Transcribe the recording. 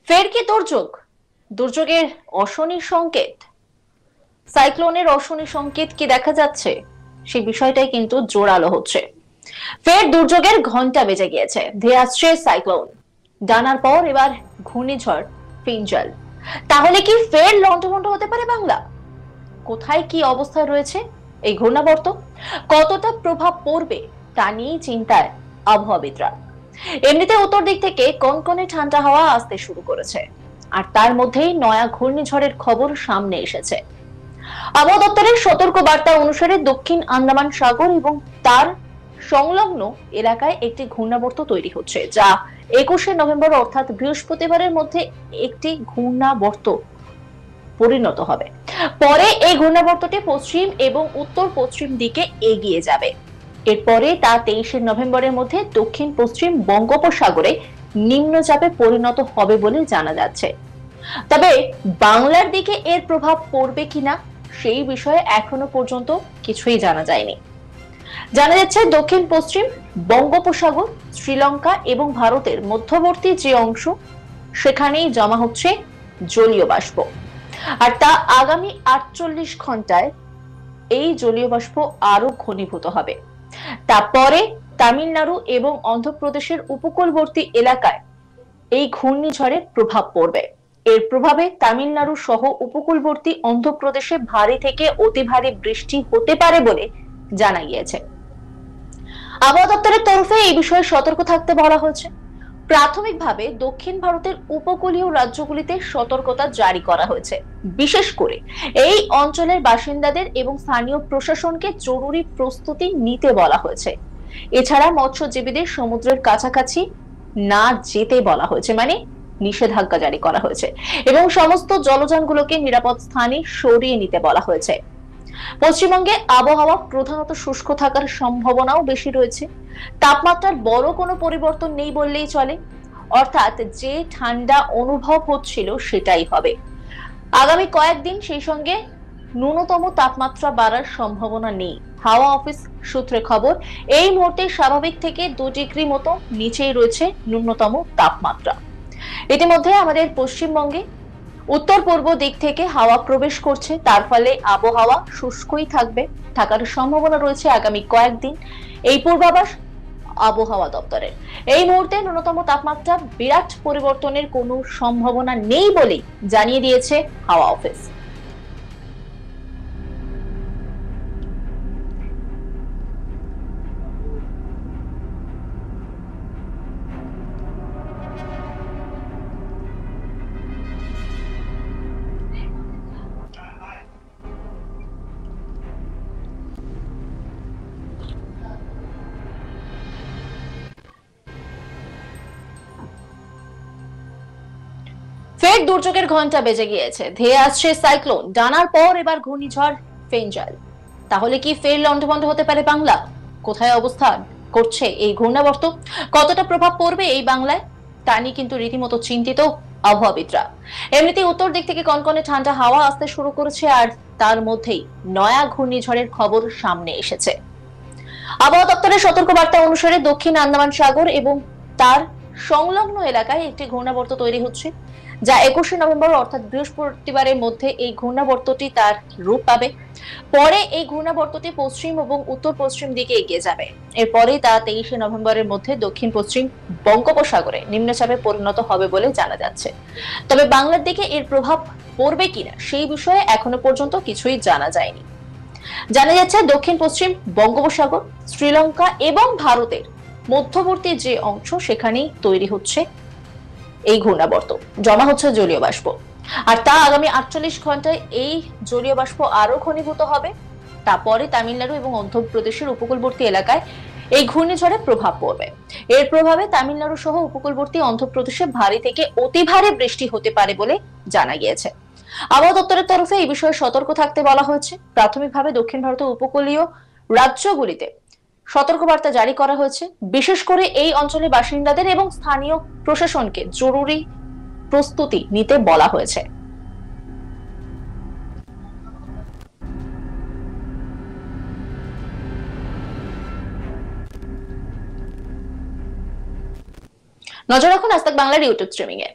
ফের কি দুর্যোগ? দুর্যোগের অশনি সংকেত, সাইক্লোনের অশনি সংকেত কি দেখা যাচ্ছে? সেই বিষয়টাই কিন্তু জোরালো হচ্ছে। ফের দুর্যোগের ঘন্টা বেজে গিয়েছে, ধেয়ে আসছে সাইক্লোন। ডানার পর এবার ঘূর্ণিঝড় ফিঞ্জাল। তাহলে কি ফের লন্ডভন্ড হতে পারে বাংলা? কোথায় কি অবস্থায় রয়েছে এই ঘূর্ণাবর্ত? কতটা প্রভাব পড়বে তা নিয়ে চিন্তায় আবহাওয়াবিদরা। এমনিতে উত্তর দিক থেকে কনকনে ঠান্ডা হাওয়া আসতে শুরু করেছে, আর তার মধ্যেই নয়া ঘূর্ণিঝড়ের খবর সামনে এসেছে। আবহাওয়া দপ্তরের সতর্ক বার্তা অনুসারে দক্ষিণ আন্দামান সাগর এবং তার সংলগ্ন এলাকায় একটি ঘূর্ণাবর্ত তৈরি হচ্ছে, যা 21শে নভেম্বর অর্থাৎ বৃহস্পতিবারের মধ্যে একটি ঘূর্ণাবর্ত পরিণত হবে। পরে এই ঘূর্ণাবর্তটি পশ্চিম এবং উত্তর পশ্চিম দিকে এগিয়ে যাবে। এরপরে তা 23শে নভেম্বরের মধ্যে দক্ষিণ পশ্চিম বঙ্গোপসাগরে নিম্নচাপে পরিণত হবে বলে জানা যাচ্ছে। তবে বাংলার দিকে এর প্রভাব পড়বে কিনা সেই বিষয়ে এখনো পর্যন্ত কিছুই জানা যায়নি। জানা যাচ্ছে দক্ষিণ পশ্চিম বঙ্গোপসাগর, শ্রীলঙ্কা এবং ভারতের মধ্যবর্তী যে অংশ, সেখানেই জমা হচ্ছে জলীয় বাষ্প। আর তা আগামী 48 ঘন্টায় এই জলীয় বাষ্প আরো ঘনীভূত হবে। তারপরে তামিলনাড়ু এবং অন্ধ্রপ্রদেশের উপকূলবর্তী এলাকায় এই ঘূর্ণিঝড়ের প্রভাব পড়বে। এর প্রভাবে তামিলনাড়ু সহ উপকূলবর্তী অন্ধ্রপ্রদেশে ভারী থেকে অতি ভারী বৃষ্টি হতে পারে বলে জানা গিয়েছে। আবহাওয়া দপ্তরের তরফে এই বিষয়ে সতর্ক থাকতে বলা হয়েছে। প্রাথমিকভাবে দক্ষিণ ভারতের উপকূলীয় রাজ্যগুলিতে সতর্কতা জারি করা হয়েছে। বিশেষ করে এই অঞ্চলের বাসিন্দাদের এবং স্থানীয় প্রশাসনকে জরুরি প্রস্তুতি নিতে বলা হয়েছে। এছাড়া মৎস্যজীবীদের সমুদ্রের কাছাকাছি না যেতে বলা হয়েছে, মানে নিষেধাজ্ঞা জারি করা হয়েছে, এবং সমস্ত জলযানগুলোকে নিরাপদ স্থানে সরিয়ে নিতে বলা হয়েছে। পশ্চিমবঙ্গে আবহাওয়া প্রধানত শুষ্ক থাকার সম্ভাবনাও বেশি রয়েছে। তাপমাত্রার বড় কোনো পরিবর্তন নেই বললেই চলে, অর্থাৎ যে ঠান্ডা অনুভব হচ্ছিল সেটাই হবে আগামী কয়েকদিন। সেই সঙ্গে ন্যূনতম তাপমাত্রা বাড়ার সম্ভাবনা নেই। হাওয়া অফিস সূত্রে খবর, এই মুহূর্তে স্বাভাবিক থেকে 2 ডিগ্রি মতো নিচেই রয়েছে ন্যূনতম তাপমাত্রা। ইতিমধ্যে আমাদের পশ্চিমবঙ্গে উত্তর পূর্ব দিক থেকে হাওয়া প্রবেশ করছে, তার ফলে আবহাওয়া শুষ্কই থাকার সম্ভাবনা রয়েছে আগামী কয়েকদিন, এই পূর্বাভাস আবহাওয়া দপ্তরের। এই মুহূর্তে ন্যূনতম তাপমাত্রা বিরাট পরিবর্তনের কোনো সম্ভাবনা নেই বলেই জানিয়ে দিয়েছে হাওয়া অফিস। ফের দুর্যোগের ঘন্টা বেজে গিয়েছে, ধেয়ে আসছে সাইক্লোন। ডানার পর এবার ঘূর্ণিঝড় ফেঞ্জাল। তাহলে কি ফের লন্ডভন্ড হতে পারে বাংলা? কোথায় অবস্থান করছে এই ঘূর্ণাবর্ত? কতটা প্রভাব পড়বে এই বাংলায় তা নিয়ে কিন্তু রীতিমতো চিন্তিত আবহাওয়াবিদরা। এমনিতেই উত্তর দিক থেকে কনকনে ঠান্ডা হাওয়া আসতে শুরু করেছে, আর তার মধ্যেই নয়া ঘূর্ণিঝড়ের খবর সামনে এসেছে। আবহাওয়া দপ্তরের সতর্কবার্তা অনুসারে দক্ষিণ আন্দামান সাগর এবং তার সংলগ্ন এলাকায় একটি ঘূর্ণাবর্ত তৈরি হচ্ছে, যা 21শে নভেম্বর অর্থাৎ বৃহস্পতিবারের মধ্যে এই ঘূর্ণাবর্তটি তার রূপ পাবে। পরে এই ঘূর্ণাবর্তটি পশ্চিম এবং উত্তর পশ্চিম দিকে এগিয়ে যাবে। এরপরে তা 23শে নভেম্বরের মধ্যে দক্ষিণ পশ্চিম বঙ্গোপসাগরে নিম্নচাপে পরিণত হবে বলে জানা যাচ্ছে। তবে বাংলার দিকে এর প্রভাব পড়বে কিনা সেই বিষয়ে এখনো পর্যন্ত কিছুই জানা যায়নি। জানা যাচ্ছে দক্ষিণ পশ্চিম বঙ্গোপসাগর, শ্রীলঙ্কা এবং ভারতের মধ্যবর্তী যে অংশ, সেখানেই তৈরি হচ্ছে এই ঘূর্ণাবর্ত, জমা হচ্ছে জলীয় বাষ্প। আর তা আগামী 48 ঘন্টায় এই জলীয় বাষ্প আরো ঘনীভূত হবে। তারপরে তামিলনাড়ু এবং অন্ধ্রপ্রদেশের উপকূলবর্তী এলাকায় এই ঘূর্ণিঝড়ের প্রভাব পড়বে। এর প্রভাবে তামিলনাড়ু সহ উপকূলবর্তী অন্ধ্রপ্রদেশে ভারী থেকে অতি ভারী বৃষ্টি হতে পারে বলে জানা গিয়েছে। আবহাওয়া দপ্তরের তরফে এই বিষয়ে সতর্ক থাকতে বলা হয়েছে। প্রাথমিকভাবে দক্ষিণ ভারতের উপকূলীয় রাজ্যগুলিতে সতর্কবার্তা জারি করা হয়েছে। বিশেষ করে এই অঞ্চলের বাসিন্দাদের এবং স্থানীয় প্রশাসনকে জরুরি প্রস্তুতি নিতে বলা হয়েছে। নজর রাখুন আজ তাক বাংলার ইউটিউব স্ট্রিমিং এ।